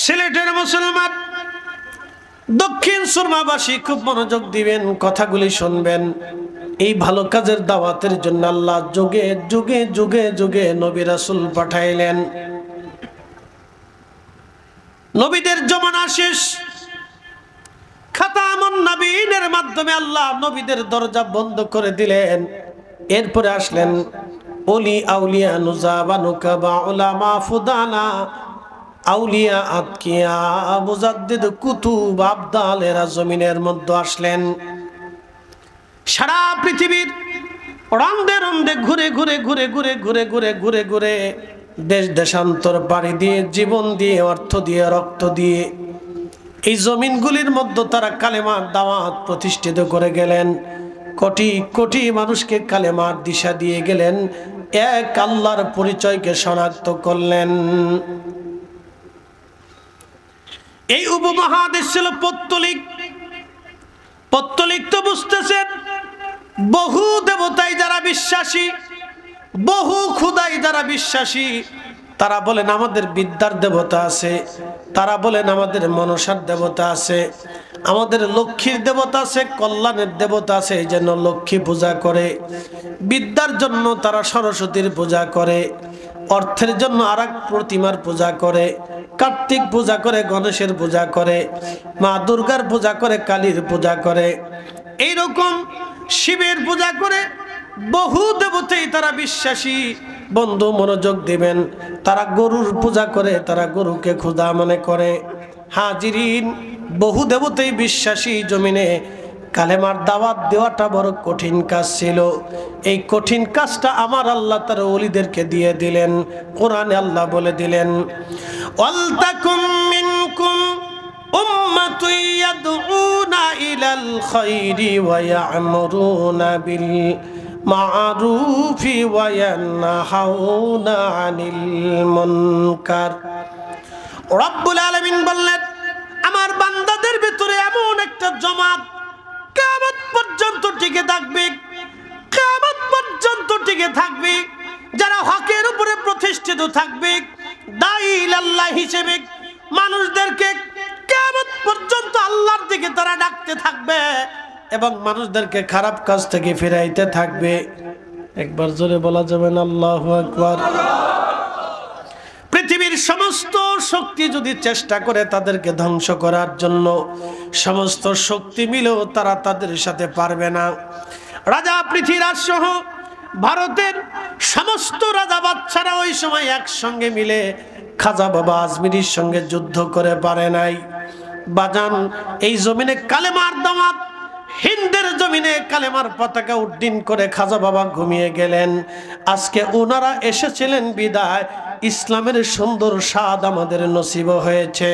সিলেটের মুসলমান দক্ষিণ সুরমাবাসী খুব মনোযোগ দিবেন, কথাগুলি শুনবেন। এই ভালো কাজের দাওয়াতের জন্য আল্লাহ যুগে যুগে যুগে যুগে নবী রাসূল পাঠাইলেন। নবীদের জমানা শেষ, খাতামুন নবীনের মাধ্যমে আল্লাহ নবীদের দরজা বন্ধ করে দিলেন। এরপরে আসলেন ওলি আউলিয়া নুজাবা নুকাবা উলামা ফুদানা আউলিয়া আতকিয়া মুজাদ্দিদ কুতুব আবদালেরা জমিনের মধ্যে আসলেন। সারা পৃথিবীর রন্দে রন্দে ঘুরে ঘুরে ঘুরে ঘুরে ঘুরে ঘুরে ঘুরে ঘুরে দেশ দেশান্তর পাড়ি দিয়ে জীবন দিয়ে অর্থ দিয়ে রক্ত দিয়ে এই জমিনগুলির মধ্যে তারা কালেমার দাওয়াত প্রতিষ্ঠিত করে গেলেন। কোটি কোটি মানুষকে কালেমার দিশা দিয়ে গেলেন, এক আল্লাহর পরিচয়কে শনাক্ত করলেন। এই উপমহাদেশ ছিল পৌত্তলিক। পৌত্তলিক তো বুঝতেছেন, বহু দেবতায় যারা বিশ্বাসী, বহু খুদাই যারা বিশ্বাসী, তারা বলেন আমাদের বিদ্যার দেবতা আছে, তারা বলেন আমাদের মনসার দেবতা আছে, আমাদের লক্ষ্মীর দেবতা আছে, কল্যাণের দেবতা আছে, এই জন্য লক্ষ্মী পূজা করে। বিদ্যার জন্য তারা সরস্বতীর পূজা করে, অর্থের জন্য আরেক প্রতিমার পূজা করে, কার্তিক পূজা করে, গণেশের পূজা করে, মা দুর্গার পূজা করে, কালীর পূজা করে, এইরকম শিবের পূজা করে। বহু দেবতাই তারা বিশ্বাসী। বন্ধু মনোযোগ দিবেন, তারা গরুর পূজা করে, তারা গরুকে খোদা মনে করে। হাজিরিন, বহু দেবতাই বিশ্বাসী। জমিনে কালেমার দাওয়াত দেওয়াটা বড় কঠিন কাজ ছিল। এই কঠিন কাজটা আমার আল্লাহ তার ওলিদেরকে দিয়ে দিলেন। কোরআনে আল্লাহ বলে দিলেন, ওয়ালতাকুম মিনকুম উম্মাতুন ইয়াদউনা ইলাল খায়রি ওয়া ইয়া'মুরুনা বিল মা'রুফি ওয়া ইয়ানহাউনা আনিল মুনকার। রব্বুল আলামিন বললেন, আমার বান্দাদের ভিতরে এমন একটা জামাত কিয়ামত পর্যন্ত টিকে থাকবে, কিয়ামত পর্যন্ত টিকে থাকবে, যারা হকের উপরে প্রতিষ্ঠিত থাকবে, দাঈ ইলাল্লাহ হিসেবে মানুষদেরকে কিয়ামত পর্যন্ত আল্লাহর দিকে তারা ডাকতে থাকবে এবং মানুষদেরকে খারাপ কাজ থেকে ফিরাইতে থাকবে। একবার জোরে বলা যাবে না আল্লাহু আকবার? পৃথিবীর সমস্ত শক্তি যদি চেষ্টা করে তাদেরকে ধ্বংস করার জন্য, সমস্ত শক্তি মিলেও তারা তাদের সাথে পারবে না। রাজা পৃথ্বীরাজ সহ ভারতের সমস্ত রাজা বাচ্চারা ওই সময় একসঙ্গে মিলে খাজা বাবা আজমিরির সঙ্গে যুদ্ধ করে পারে নাই। বাজান, এই জমিনে কালেমার দাওয়াত, হিন্দের জমিনে কালেমার পতাকা উড্ডীন করে খাজা বাবা ঘুমিয়ে গেলেন। আজকে ওনারা এসেছিলেন বিদায় ইসলামের সুন্দর স্বাদ আমাদের নসিব হয়েছে।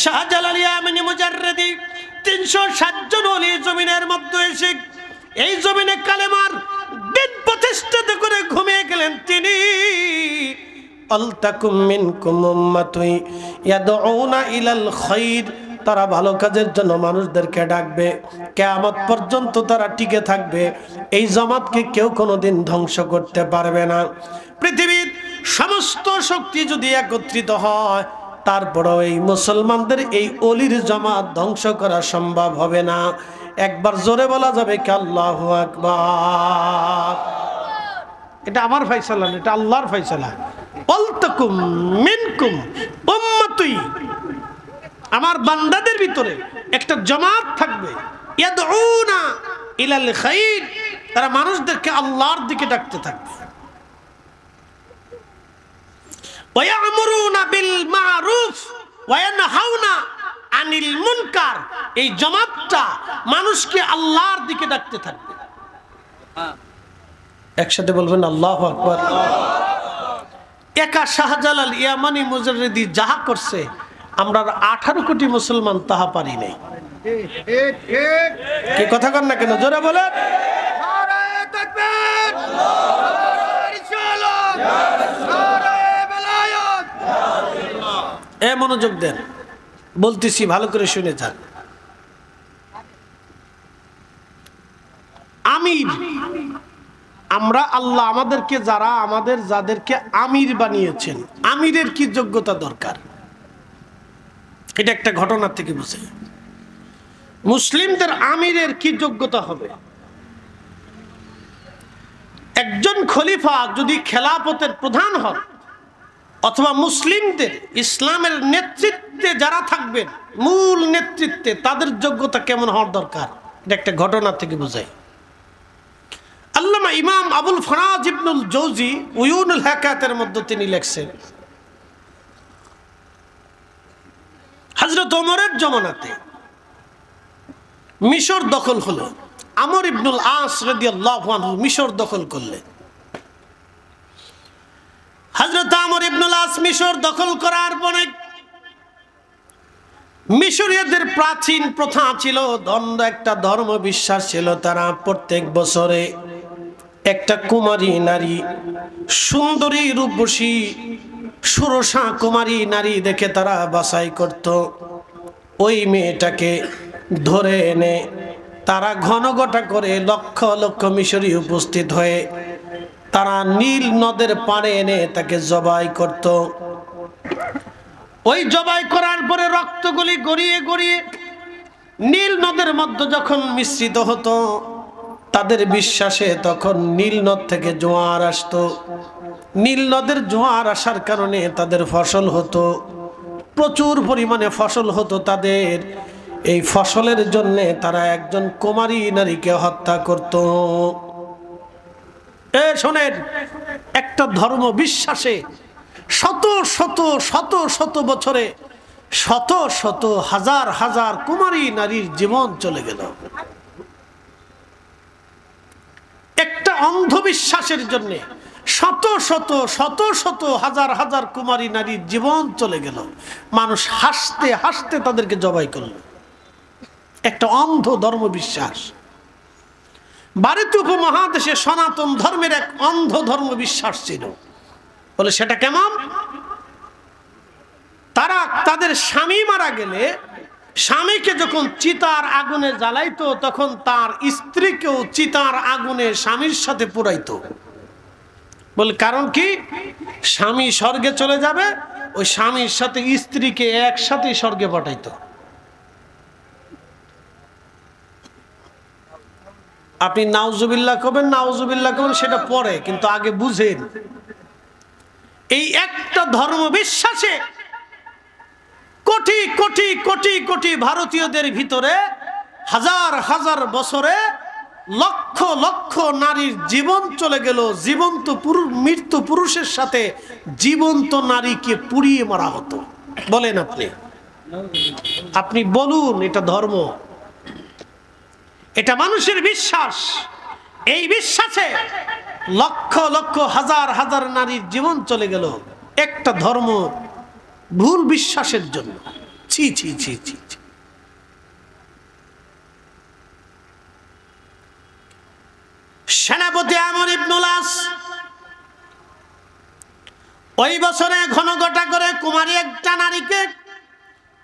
শাহজালাল ইয়ামানি মুজাররিদি ৩৬০ জন ওলি জমিনের মধ্যে এসে এই জমিনে কালেমার দিন প্রতিষ্ঠিত করে ঘুমিয়ে গেলেন তিনি। আলতাকুম মিনকুম উম্মাতুন ইয়াদউনা ইলাল খায়র, তারা ভালো কাজের জন্য মানুষদেরকে ডাকবে, কিয়ামত পর্যন্ত তারা টিকে থাকবে। এই জামাতকে কেউ কোনোদিন ধ্বংস করতে পারবে না। পৃথিবীর সমস্ত শক্তি যদি একত্রিত হয়, তারপরেও এই মুসলমানদের এই অলির জামাত ধ্বংস করা সম্ভব হবে না। একবার জোরে বলা যাবে কি আল্লাহু আকবার? এটা আমার ফয়সালা না, এটা আল্লাহর ফয়সালা। আলতাকুম মিনকুম উম্মাতুন, আমার বান্দাদের ভিতরে একটা জামাত থাকবে, ইয়াদউনা ইলাল খায়র, তারা মানুষদেরকে আল্লাহর দিকে ডাকতে থাকবে। ওয়া ইয়া'মুরুনা বিল মা'রুফ ওয়া ইয়ানহাউনা আনিল মুনকার, এই জামাতটা মানুষকে আল্লাহর দিকে ডাকতে থাকবে। একসাথে বলবেন আল্লাহু আকবার। একা শাহজালাল ইয়ামানি মুজাররিদি যাহা করছে, আমরা 18 কোটি মুসলমান তাহা পারি নাই। কি কথা কন না কেন? জোরে বলেন। নারায়ে তাকবীর, নারায়ে রিসালাত, নারায়ে বেলায়াত। এ মনোযোগ দেন, বলতেছি ভালো করে শুনে যান। আমির, আমরা আল্লাহ আমাদেরকে যাদেরকে আমির বানিয়েছেন, আমিরের কি যোগ্যতা দরকার? এটা একটা ঘটনা থেকে বুঝে মুসলিমদের আমিরের কি যোগ্যতা হবে। একজন খলিফা যদি খেলাফতের প্রধান হন অথবা মুসলিমদের ইসলামের নেতৃত্বে যারা থাকবেন মূল নেতৃত্বে, তাদের যোগ্যতা কেমন হওয়ার দরকার, এটা একটা ঘটনা থেকে বোঝায়। আল্লামা ইমাম আবুল ফরাজ ইবনুল জৌজি উয়ুনুল হাকাতের মধ্যে তিনি লেখছেন, হযরত ওমরের জমানাতে মিশর দখল হলো। আমর ইবনুল আস রাদিয়াল্লাহু আনহু মিশর দখল করলেন। হযরত আমর ইবনুল আস মিশর দখল করার পরে মিশরীয়দের প্রাচীন প্রথা ছিল, একটা ধর্ম বিশ্বাস ছিল, তারা প্রত্যেক বছরে একটা কুমারী নারী, সুন্দরী রূপবতী সুরসা কুমারী নারী দেখে তারা বাছাই করত। ওই মেয়েটাকে ধরে এনে তারা ঘনঘটা করে লক্ষ লক্ষ মিশরী উপস্থিত হয়ে তারা নীল নদের পাড়ে এনে তাকে জবাই করত। ওই জবাই করার পরে রক্তগুলি গড়িয়ে গড়িয়ে নীল নদের মধ্যে যখন মিশ্রিত হতো, তাদের বিশ্বাসে তখন নীল নদ থেকে জোয়ার আসতো। নীল নদের জোয়ার আসার কারণে তাদের ফসল হতো, প্রচুর পরিমাণে ফসল হতো তাদের। এই ফসলের জন্য তারা একজন কুমারী নারীকে হত্যা করত। শোনেন, একটা ধর্ম বিশ্বাসে শত শত শত শত বছরে শত শত হাজার হাজার কুমারী নারীর জীবন চলে গেল। একটা অন্ধবিশ্বাসের জন্য শত শত শত শত হাজার হাজার কুমারী নারীর জীবন চলে গেল। মানুষ হাসতে হাসতে তাদেরকে জবাই করল। একটা অন্ধ ধর্ম বিশ্বাস। ভারতীয় উপমহাদেশে সনাতন ধর্মের এক অন্ধ ধর্ম বিশ্বাস ছিল। বলে সেটা কেমন? তারা তাদের স্বামী মারা গেলে স্বামীকে যখন চিতার আগুনে জ্বালাইতো, তখন তার স্ত্রীকেও চিতার আগুনে স্বামীর সাথে পুরাইতো। বলে কারণ কি? স্বামী স্বর্গে চলে যাবে, ওই স্বামীর সাথে স্ত্রীকে একসাথে স্বর্গে পাঠাইতো। আপনি নাউজুবিল্লাহ করবেন, নাউজুবিল্লাহ করবেন, সেটা পরে, কিন্তু আগে বুঝেন এই একটা ধর্ম বিশ্বাসে কোটি কোটি কোটি কোটি ভারতীয়দের ভিতরে হাজার হাজার বছরে লক্ষ লক্ষ নারীর জীবন চলে গেল। জীবন্ত মৃত্যু পুরুষের সাথে জীবন্ত নারীকে পুড়িয়ে মারা হতো। বলেন আপনি বলুন, এটা ধর্ম? এটা মানুষের বিশ্বাস। এই বিশ্বাসে লক্ষ লক্ষ হাজার হাজার নারীর জীবন চলে গেল একটা ধর্ম ভুল বিশ্বাসের জন্য। ছি ছি ছি ছি। সেনাপতি আমর ইবনুল আস ওই বছরে ঘনঘটা করে কুমারী একটা নারীকে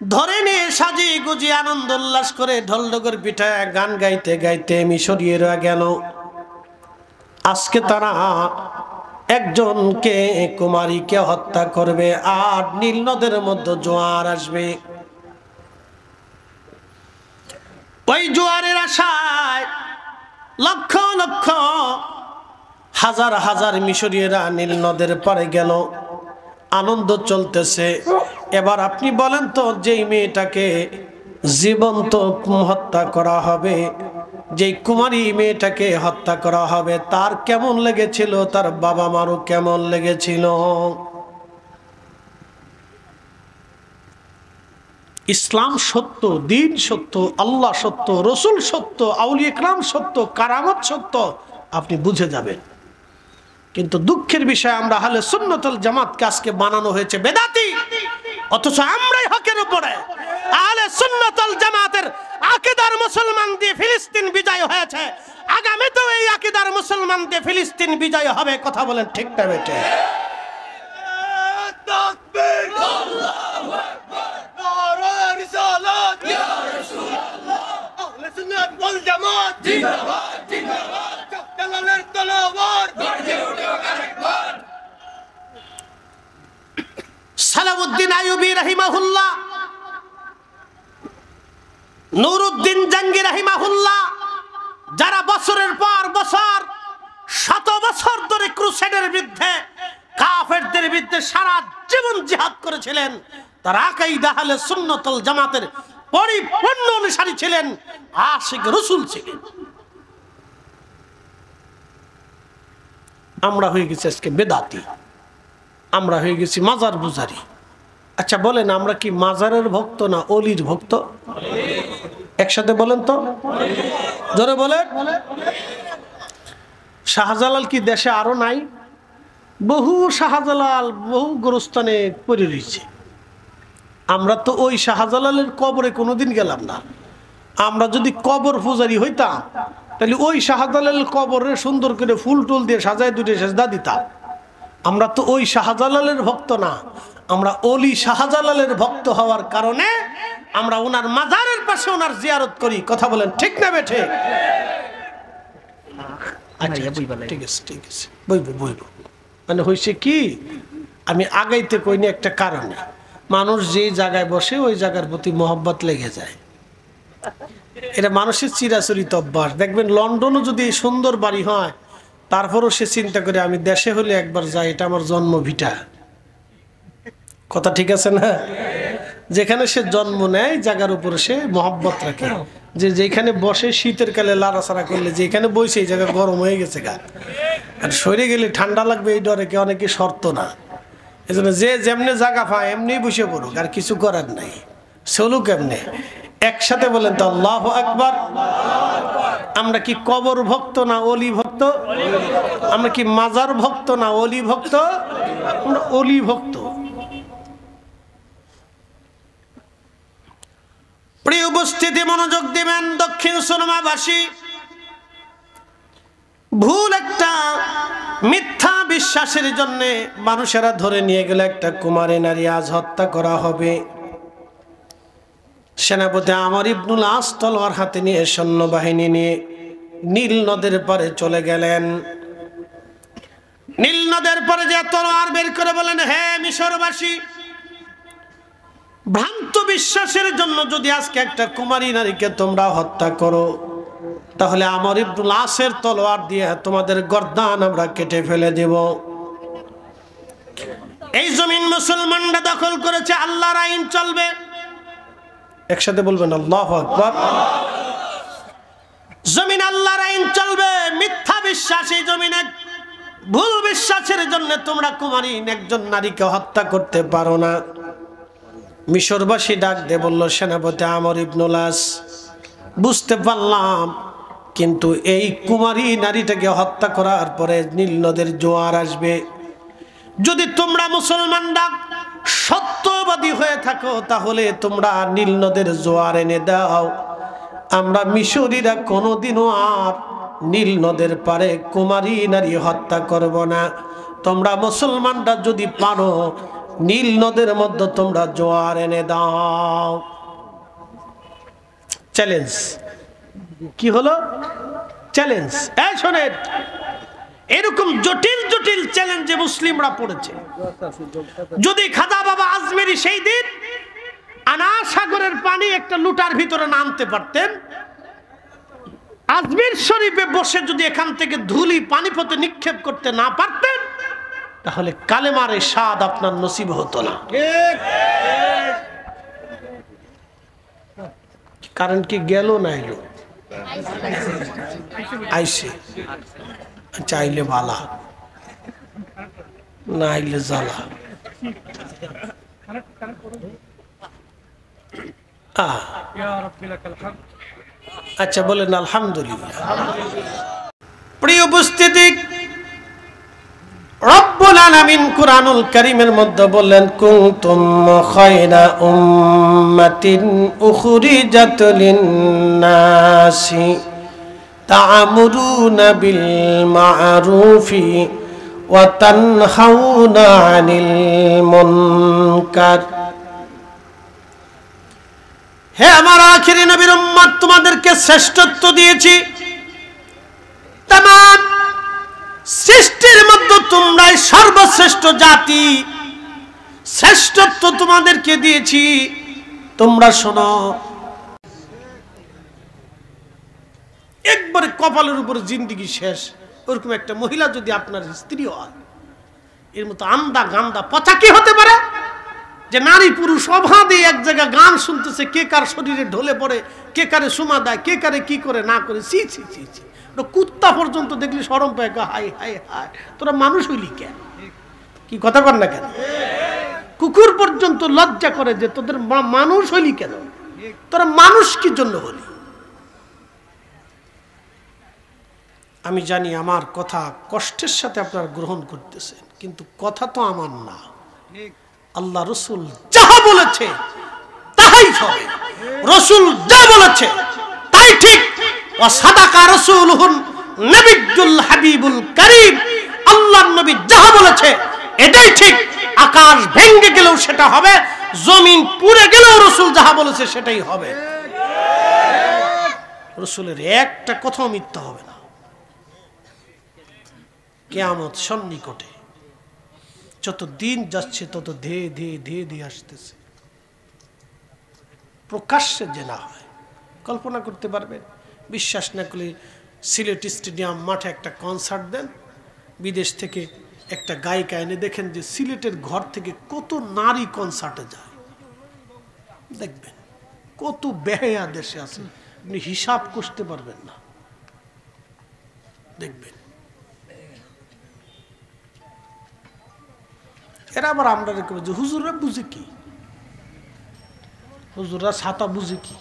ধরে নিয়ে সাজিয়ে গুজিয়ে আনন্দ উল্লাস করে ঢোলডগর পিঠায় গান গাইতে গাইতে মিশরীয়রা গেল। আজকে তারা একজনকে কুমারীকে হত্যা করবে আর নীল নদের মধ্যে জোয়ার আসবে। ওই জোয়ারের আশায় লক্ষ লক্ষ হাজার হাজার মিশরীয়রা নীল নদের পাড়ে গেল। আনন্দ চলতেছে। এবার আপনি বলেন তো, যেই মেয়েটাকে জীবন্ত হত্যা করা হবে, যেই কুমারী মেয়েটাকে হত্যা করা হবে, তার কেমন লেগেছিল? তার বাবা মারও কেমন লেগেছিল? ইসলাম সত্য, দিন সত্য, আল্লাহ সত্য, রসুল সত্য, আউলিয়া ইকরাম সত্য, কারামত সত্য, আপনি বুঝে যাবেন। কিন্তু দুঃখের বিষয়, আমরা আহলে সুন্নাতুল জামাতকে আজকে বানানো হয়েছে বেদাতি, অথচ আমরাই হকের উপরে। আহলে সুন্নাতুল জামাতের আকীদার মুসলমান দিয়ে ফিলিস্তিন বিজয় হয়েছে, আগামীতেও এই আকীদার মুসলমান দিয়ে ফিলিস্তিন বিজয় হবে। কথা বলেন ঠিক না বেটে? তাকবীর, আল্লাহু আকবার, নারে রিসালাত, ইয়া রাসূলুল্লাহ, আহলে সুন্নাত ওয়াল জামাত জিন্দাবাদ জিন্দাবাদ, চকদালের তলোয়ার গর্জে উঠে আরেকবার। সালাউদ্দিন আইয়ুবী রাহিমাহুল্লাহ নুরউদ্দিন জঙ্গি রাহিমাহুল্লাহ, যারা বছরের পর বছর, শত বছর ধরে ক্রুসেডের বিরুদ্ধে, কাফেরদের বিরুদ্ধে সারা জীবন জিহাদ করেছিলেন, তারা আকিদা আহলে সুন্নাত ওয়াল জামাতের পরিপূর্ণ অনুসারী ছিলেন, আশিক রাসূল ছিলেন। আমরা হয়ে গেছি আজকে বেদাতি, আমরা হয়ে গেছি মাজার পূজারি। আচ্ছা বলেন, আমরা কি মাজারের ভক্ত না অলির ভক্ত? একসাথে বলেন তো, জোরে বলেন। শাহজালাল কি দেশে আরো নাই? বহু শাহজালাল বহু গোরস্থানে পড়ে রয়েছে। আমরা তো ওই শাহজালালের কবরে কোনোদিন গেলাম না। আমরা যদি কবর পূজারি হইতাম তাহলে ওই শাহজালালের কবরে সুন্দর করে ফুল টুল দিয়ে সাজায় দুটো সেজদা দিতাম। আমরা তো ওই শাহজালালের ভক্ত না, আমরা ওলি শাহজালালের ভক্ত হওয়ার কারণে আমরা ওনার মাজারের পাশে ওনার জিয়ারত করি। কথা বলেন ঠিক না বেঠে? ঠিক আছে, ঠিক আছে, বইব বইব। মানে হয়েছে কি, আমি আগাইতে কইনি একটা কারণে, মানুষ যেই জায়গায় বসে ওই জায়গার প্রতি মহব্বত লেগে যায়। এটা মানুষের চিরাচরিত অভ্যাস। দেখবেন লন্ডনও যদি এই সুন্দর বাড়ি হয়, তারপরও সে চিন্তা করে আমি দেশে হলে একবার যাই, এটা আমার জন্ম ভিটা। কথা ঠিক আছে না? যেখানে সে জন্ম নেয় জায়গার উপরে সে মহব্বত রাখে, যে যেখানে বসে শীতের কালে লাড়াছাড়া করলে যেখানে বসে এই জায়গা গরম হয়ে গেছে গা, আর সরে গেলে ঠান্ডা লাগবে এই ডরে কে অনেকে শর্ত না। এই জন্য যে যেমনি জায়গা পায় এমনি বসে পড়ুক, আর কিছু করার নাই, চলুক এমনি। একসাথে বলেন তো আল্লাহু আকবার। আমরা কি কবর ভক্ত না অলি ভক্ত? আমরা কি মাজার ভক্ত না অলি ভক্ত? আমরা অলি ভক্ত। প্রিয় উপস্থিতি, মনোযোগ দিবেন। দক্ষিণ সুরমাবাসী ভুল একটা মিথ্যা বিশ্বাসের জন্য মানুষেরা ধরে নিয়ে গেলে একটা কুমারী নারী আজ হত্যা করা হবে। সেনাপতি আমর ইবনুল আস তলোয়ার হাতে নিয়ে সৈন্যবাহিনী নিয়ে নীল নদের পারে চলে গেলেন। নীল নদের পারে যে তলোয়ার বের করে বলেন, হে মিশরবাসী, ভ্রান্ত বিশ্বাসের জন্য যদি আজকে একটা কুমারী নারীকে তোমরা হত্যা করো, তাহলে আমর ইবনুল আসের তলোয়ার দিয়ে তোমাদের গর্দান আমরা কেটে ফেলে দেব। এই জমিন মুসলমানরা দখল করেছে, আল্লাহর আইন চলবে। একসাথে বলবেন আল্লাহু আকবার। জমিন আল্লাহর আইন চলবে। মিথ্যা বিশ্বাস, এই জমিনে ভুল বিশ্বাসের জন্য তোমরা কুমারী একজন নারীকে হত্যা করতে পারো না। মিশরবাসী ডাক দিয়ে বলল, সেনাপতি আমর ইবনুল আস, বুঝতে পারলাম, কিন্তু এই কুমারী নারীটাকে হত্যা করার পরে নীল নদের জোয়ার আসবে। যদি তোমরা মুসলমানরা সত্যবাদী হয়ে থাকো, তাহলে তোমরা নীল নদের জোয়ার এনে দাও। আমরা মিশরীরা কোনোদিনও আর নীল নদের পারে কুমারী নারী হত্যা করব না। তোমরা মুসলমানরা যদি পারো, নীল নদের মধ্যে তোমরা জোয়ার এনে দাও। চ্যালেঞ্জ। কি হলো? চ্যালেঞ্জ। এই শোনেন, এরকম জটিল জটিল চ্যালেঞ্জে মুসলিমরা পড়েছে। যদি খাজা বাবা আজমেরি সেই দিন আনার সাগরের পানি একটা লুটার ভিতরে নামতে পারতেন, আজমির শরীফে বসে যদি এখান থেকে ধুলি পানিপথে নিক্ষেপ করতে না পারতেন, তাহলে কালেমার স্বাদ আপনার নসিব হতো না। কারণ কি গেল না এলো? আইসে, চাইলে বালা, না আইলে জ্বালা। আচ্ছা বলেন আলহামদুলিল্লাহ। প্রিয় উপস্থিতি, রব্বুল আলামিন কুরআনুল কারীমের মধ্যে বললেন, কুনতুম খায়রা উম্মাতিন উখরিজাত লিন-নাসি তা'মুরুনা বিল মা'রুফি ওয়া তানহাউনা আনিল মুনকার। হে আমার আখিরি নবীর উম্মত, তোমাদেরকে শ্রেষ্ঠত্ব দিয়েছি। তামাম সৃষ্টির মধ্যে তোমরাই সর্বশ্রেষ্ঠ জাতি, শ্রেষ্ঠত্ব তোমাদেরকে দিয়েছি। তোমরা শোনো, একবারে কপালের উপরে জিন্দেগি শেষ, ওরকম একটা মহিলা যদি আপনার স্ত্রী হয়, এর মতো আন্দা গান্দা পচা কি হতে পারে যে নারী পুরুষ অবাধে এক জায়গায় গান শুনতেছে, কে কার শরীরে ঢলে পড়ে, কে কারে সুমা দেয়, কে কারে কি করে না করে। ছি ছি ছি ছি, কুত্তা পর্যন্ত দেখলি শরম পায়, হাই হাই হাই, তোরা মানুষ হইলি কেন? কি কথা কর না কেন? কুকুর পর্যন্ত লজ্জা করে যে তোদের মানুষ হইলি কেন, তোরা মানুষ কি জন্য হলি? আমি জানি আমার কথা কষ্টের সাথে আপনারা গ্রহণ করতেছেন, কিন্তু কথা তো আমার না। আল্লাহ রসুল যাহা বলেছে তাহাই হবে, রসুল যা বলেছে তাই ঠিক। ওয়া সাদাকা রাসূলুহুন নবিয়্যুল হাবিবুল কারীম, আল্লাহর নবী যাহা বলেছে এটাই ঠিক। আকাশ ভেঙে গেলেও সেটা হবে, জমিন পুড়ে গেলেও রসুল যাহা বলেছে সেটাই হবে। রসুলের একটা কথাও মিথ্যা হবে না। কিয়ামত সন্নিকটে, যত দিন যাচ্ছে তত ধীরে ধীরে ধীরে ধীরে আসতেছে। প্রকাশ্যে যে না হয়, কল্পনা করতে পারবেন? বিশ্বাস না করলে সিলেট স্টেডিয়াম মাঠে একটা কনসার্ট দেন, বিদেশ থেকে একটা গায়িকা এনে দেখেন যে সিলেটের ঘর থেকে কত নারী কনসার্টে যায়, দেখবেন কত বেহায়া দেশে আছে, আপনি হিসাব করতে পারবেন না। দেখবেন এরা আবার আমরা রেখে যে হুজুররা বুঝে কি, হুজুররা ছাতা বুঝে কি,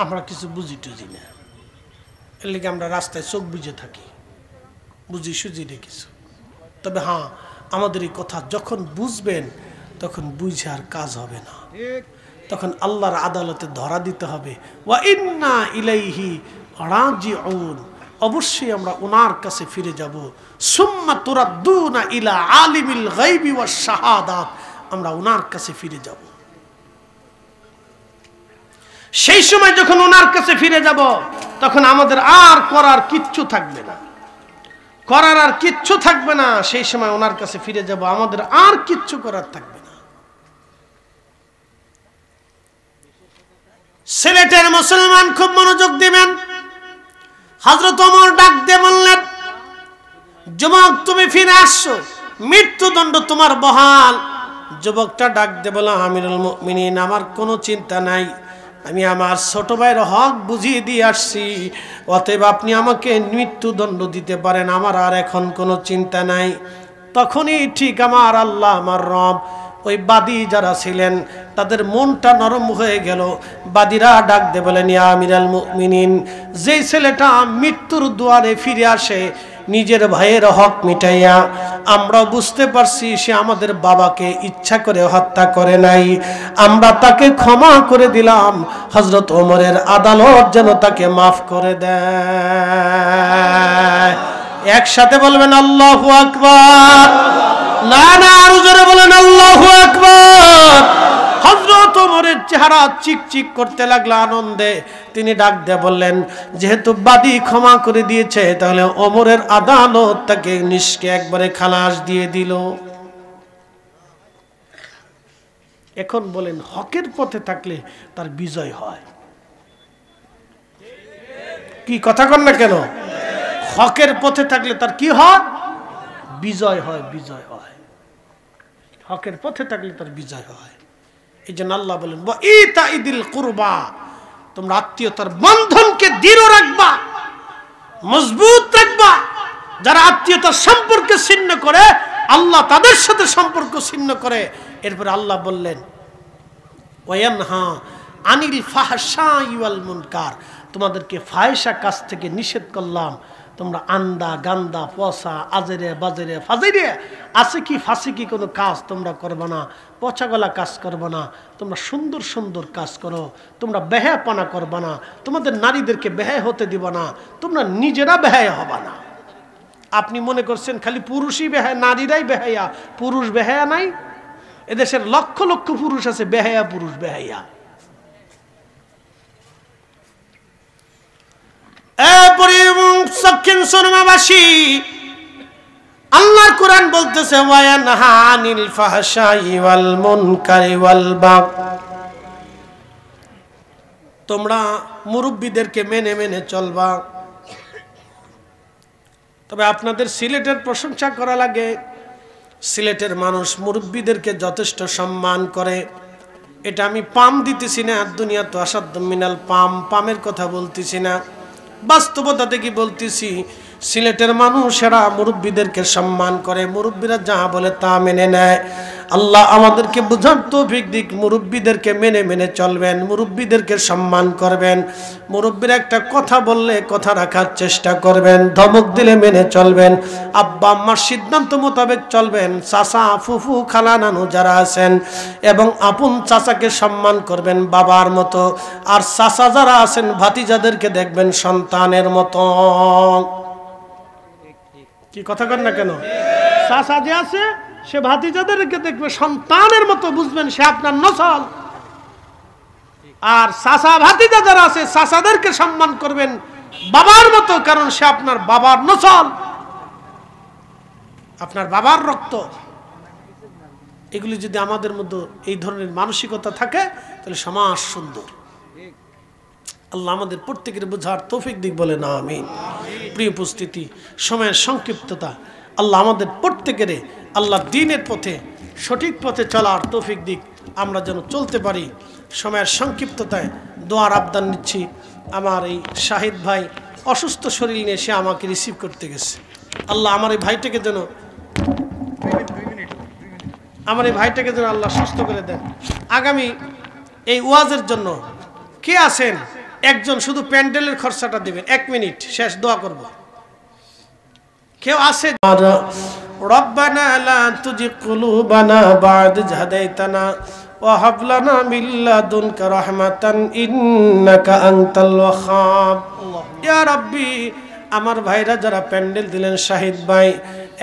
আমরা কিছু বুঝি টুঝি না। এর লিগে আমরা রাস্তায় চোখ বুঝে থাকি, বুঝি সুঝি রে কিছু। তবে হ্যাঁ, আমাদের এই কথা যখন বুঝবেন তখন বুঝে আর কাজ হবে না, তখন আল্লাহর আদালতে ধরা দিতে হবে। ওয়া ইন্না ইলাইহি রাজিউন, অবশ্যই আমরা ওনার কাছে ফিরে যাব। সুম্মা তুরাদ্দুনা ইলা আলিমিল গায়বি ওয়াশ শাহাদাত, আমরা ওনার কাছে ফিরে যাব। সেই সময় যখন ওনার কাছে ফিরে যাব তখন আমাদের আর করার কিচ্ছু থাকবে না, করার আর কিচ্ছু থাকবে না। সেই সময় ওনার কাছে ফিরে যাব, আমাদের আর কিচ্ছু করার থাকবে না। সিলেটের মুসলমান খুব মনোযোগ দিবেন। হযরত ওমর ডাক দিয়ে বললেন, যুবক তুমি ফিরে আসছো, মৃত্যুদণ্ড তোমার বহাল। যুবকটা ডাক দিয়ে বলল, আমিরুল মুমিনিন আমার কোনো চিন্তা নাই, আমি আমার ছোট ভাইয়ের হক বুঝিয়ে দিয়ে আসছি, অতএব আপনি আমাকে মৃত্যুদণ্ড দিতে পারেন, আমার আর এখন কোনো চিন্তা নাই। তখনই ঠিক আমার আল্লাহ আমার রব, ওই বাদী যারা ছিলেন তাদের মনটা নরম হয়ে গেল। বাদীরা ডাক দিয়ে বলেন, ইয়া আমিরুল মুমিনিন, যেই ছেলেটা মৃত্যুর দুয়ারে ফিরে আসে নিজের ভাইয়ের হক মিটাইয়া, আমরা বুঝতে পারছি সে আমাদের বাবাকে ইচ্ছা করে হত্যা করে নাই, আমরা তাকে ক্ষমা করে দিলাম। হযরত ওমরের আদালত যেন তাকে মাফ করে দেয়। একসাথে বলবেন আল্লাহু আকবার। না না, আরো জোরে বলেন আল্লাহু আকবার। হযরত ওমরের চেহারা চিকচিক করতে লাগলো আনন্দে। তিনি ডাক দিয়ে বললেন, যেহেতু বাদী ক্ষমা করে দিয়েছে তাহলে ওমরের আদালত তাকে নিষ্কে একবারে খালাস দিয়ে দিল। এখন বলেন, হকের পথে থাকলে তার বিজয় হয়। কি কথা কন না কেন? হকের পথে থাকলে তার কি হয়? বিজয় হয়, বিজয় হয়। হকের পথে থাকলে তার বিজয় হয়। এই জন্য আল্লাহ বলেন, ওয়া ইতাইদিল কুরবা, তোমরা আত্মীয়তার বন্ধনকে দৃঢ় রাখবা, মজবুত রাখবা। যারা আত্মীয়তার সম্পর্ক ছিন্ন করে আল্লাহ তাদের সাথে সম্পর্ক ছিন্ন করে। এরপরে আল্লাহ বললেন, ওয়ায়ানহা আনিল ফাহশাই ওয়াল মুনকার, তোমাদেরকে ফাহিশা কাজ থেকে নিষেধ করলাম। তোমরা আন্দা গান্দা পচা আজেরে বাজেরে ফাজেরে আছে কি ফাঁসি কোনো কাজ তোমরা করবে না, পচা গলা কাজ করবে না, তোমরা সুন্দর সুন্দর কাজ করো, তোমরা বেহায়াপনা করবে না, তোমাদের নারীদেরকে বেহায়া হতে দিব না, তোমরা নিজেরা বেহায়া হবা না। আপনি মনে করছেন খালি পুরুষই বেহায়া, নারীরাই বেহায়া, পুরুষ বেহায়া নাই? এদেশের লক্ষ লক্ষ পুরুষ আছে বেহায়া, পুরুষ বেহায়া। আল্লাহর কোরআন বলতেছে, ওয়ায়ানহা আনিল ফাহশাই ওয়াল মুনকারি ওয়াল বাগ, তোমরা মুরব্বিদেরকে মেনে মেনে চলবা, তবে আপনাদের সিলেটের প্রশংসা করা লাগে। সিলেটের মানুষ মুরব্বীদেরকে যথেষ্ট সম্মান করে। এটা আমি পাম দিতেছি না, দুনিয়া তো আসাদ্দ মিনাল পাম, পামের কথা বলতেছি না, বাস্তবতা থেকে বলতেছি। সিলেটের মানুষেরা মুরব্বীদেরকে সম্মান করে, মুরব্বীরা যা বলে তা মেনে নেয়। আল্লাহ আমাদেরকে বুঝার তৌফিক দিক, মুরব্বীদেরকে মেনে মেনে চলবেন, মুরব্বীদেরকে সম্মান করবেন। মুরব্বীরা একটা কথা বললে কথা রাখার চেষ্টা করবেন, ধমক দিলে মেনে চলবেন, আব্বা আম্মার সিদ্ধান্ত মোতাবেক চলবেন। চাচা ফুফু খালা নানু যারা আছেন এবং আপন চাচাকে সম্মান করবেন বাবার মতো, আর চাচা যারা আছেন ভাতিজাদেরকে দেখবেন সন্তানের মতো। কি কথা কন না কেন? চাচা যে আছে সে ভাতিজাদেরকে দেখবে সন্তানের মতো, বুঝবেন সে আপনার নসল। আর চাচা ভাতিজা যারা আছে চাচাদেরকে সম্মান করবেন বাবার মতো, কারণ সে আপনার বাবার নসল, আপনার বাবার রক্ত। এগুলি যদি আমাদের মধ্যে এই ধরনের মানসিকতা থাকে তাহলে সমাজ সুন্দর। আল্লাহ আমাদের প্রত্যেকের বোঝার তৌফিক দিক বলে না আমিন। প্রিয় উপস্থিতি, সময়ের সংক্ষিপ্ততা, আল্লাহ আমাদের প্রত্যেকের আল্লাহ দ্বীনের পথে সঠিক পথে চলার তৌফিক দিক, আমরা যেন চলতে পারি। সময়ের সংক্ষিপ্ততায় দোয়ার আবদান নিচ্ছি। আমার এই শাহিদ ভাই অসুস্থ শরীর নিয়ে সে আমাকে রিসিভ করতে গেছে। আল্লাহ আমার এই ভাইটাকে যেন আল্লাহ সুস্থ করে দেন। আগামী এই ওয়াজের জন্য কে আছেন? একজন শুধু প্যান্ডেলের খরচাটা দিবেন। 1 মিনিট, শেষ দোয়া করব। কেউ আছে? রব্বানা লা তুজিগ কুলুবানা বা'দা ইয হাদাইতানা ওয়া হাব লানা মিন লাদুনকা রাহমাতান ইন্নাকা আনতাল ওয়াহ্হাব। ইয়া রাব্বি, আমার ভাইরা যারা প্যান্ডেল দিলেন, শাহিদ ভাই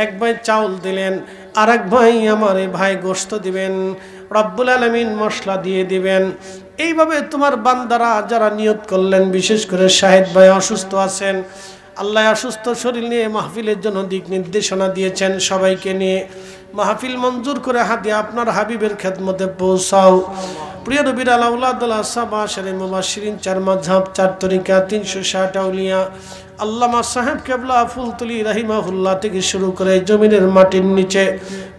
1 ভাই চাউল দিলেন, আর 1 ভাই আমার এই ভাই গোশত দিবেন, রব্বুল আলামিন মশলা দিয়ে দিবেন। এইভাবে তোমার বান্দারা যারা নিয়ত করলেন, বিশেষ করে শাহিদ ভাই অসুস্থ আছেন, আল্লাহ অসুস্থ শরীর নিয়ে মাহফিলের জন্য দিক নির্দেশনা দিয়েছেন। সবাইকে নিয়ে মাহফিল মঞ্জুর করে হাদিয়া আপনার হাবিবের খেদমতে পৌঁছাও। প্রিয় নবীর আলাউলাদুল্লাহ সাবা শারে মুবাশশিরিন, 4 মাযহাব, 4 তরিকা, 360 আউলিয়া, আল্লামা সাহেব কেবলা ফুলতুলি রাহিমাহুল্লাহ থেকে শুরু করে জমিনের মাটির নিচে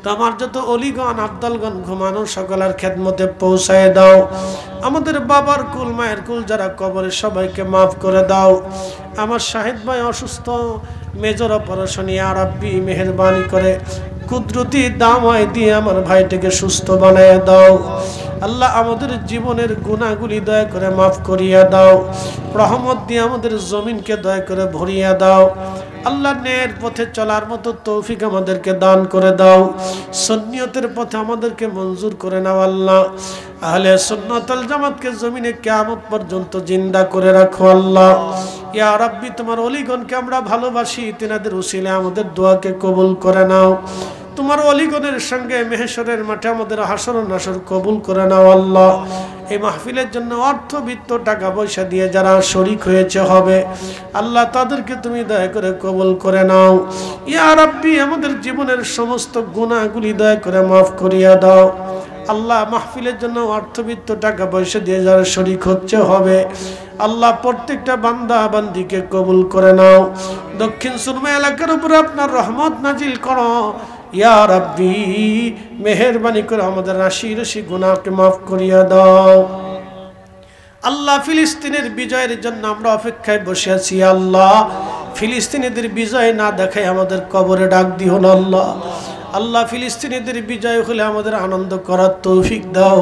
তোমার যত অলিগণ আব্দালগণ ঘুমানো সকলের খেদমতে পৌঁছায় দাও। আমাদের বাবার কুল মায়ের কুল যারা কবরে সবাইকে মাফ করে দাও। আমার শাহিদ ভাই অসুস্থ, মেজর অপারেশন, ইয়া রাব্বি মেহেরবানি করে কুদরতি দাওয়ায় দিয়ে আমার ভাইটাকে সুস্থ বানায় দাও। আল্লাহ আমাদের জীবনের গুনাহগুলি দয়া করে মাফ করিয়া দাও। রহমত দিয়ে আমাদের জমিনকে দয়া করে ভরিয়া দাও। আল্লাহ ন্যায়ের পথে চলার মতো তৌফিক আমাদেরকে দান করে দাও। সুন্নিয়তের পথে আমাদেরকে মঞ্জুর করে নাও আল্লাহ। আহলে সুন্নাত ওয়াল জামাতকে জমিনে কিয়ামত পর্যন্ত জিন্দা করে রাখো আল্লাহ। ইয়া রাব্বি, তোমার ওলিগণকে আমরা ভালোবাসি, তিনাদের উসিলায় আমাদের দোয়াকে কবুল করে নাও। তোমার ওলিগণের সঙ্গে মেহশরের মাঠে আমাদের হাসর নাসর কবুল করে নাও আল্লাহ। এই মাহফিলের জন্য অর্থ বিত্ত টাকা পয়সা দিয়ে যারা শরীক হয়েছে হবে, আল্লাহ তাদেরকে তুমি দয়া করে কবুল করে নাও। ইয়া রাব্বি, আমাদের জীবনের সমস্ত গুনাহগুলি দয়া করে মাফ করিয়া দাও আল্লাহ। মাহফিলের জন্য অর্থবিত্ত টাকা পয়সা দিয়ে যারা শরীক হচ্ছে হবে, আল্লাহ প্রত্যেকটা বান্দা বান্দিকে কবুল করে নাও। দক্ষিণ সুরমা এলাকার উপরে আপনার রহমত নাজিল করো ইয়া রাব্বি। মেহেরবানি করে আমাদের রাশি রাশি গুনাহকে মাফ করিয়া দাও আল্লাহ। ফিলিস্তিনের বিজয়ের জন্য আমরা অপেক্ষায় বসে আছি আল্লাহ। ফিলিস্তিনিদের বিজয় না দেখায় আমাদের কবরে ডাক দিও না আল্লাহ। আল্লাহ ফিলিস্তিনিদের বিজয় হলে আমাদের আনন্দ করার তৌফিক দাও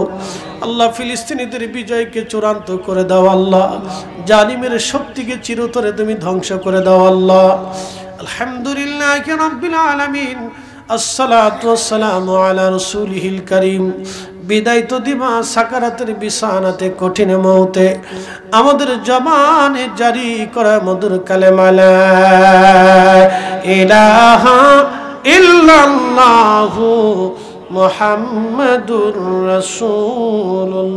আল্লাহ। ফিলিস্তিনিদের বিজয়কে চূড়ান্ত করে দাও আল্লাহ। জালিমের শক্তিকে চিরতরে তুমি ধ্বংস করে দাও আল্লাহ। আলহামদুলিল্লাহি রাব্বিল আলামিন, আসসালাতু ওয়াসসালামু আলা রাসূলিহিল কারীম। বিদায় তো দিবা সাকারাতের বিছানাতে, কঠিন মউতে আমাদের জবানে জারি করা মধুর কালেমা লা ইলাহা ইল্লাল্লাহু মুহাম্মাদুর রাসূলুল্লাহ।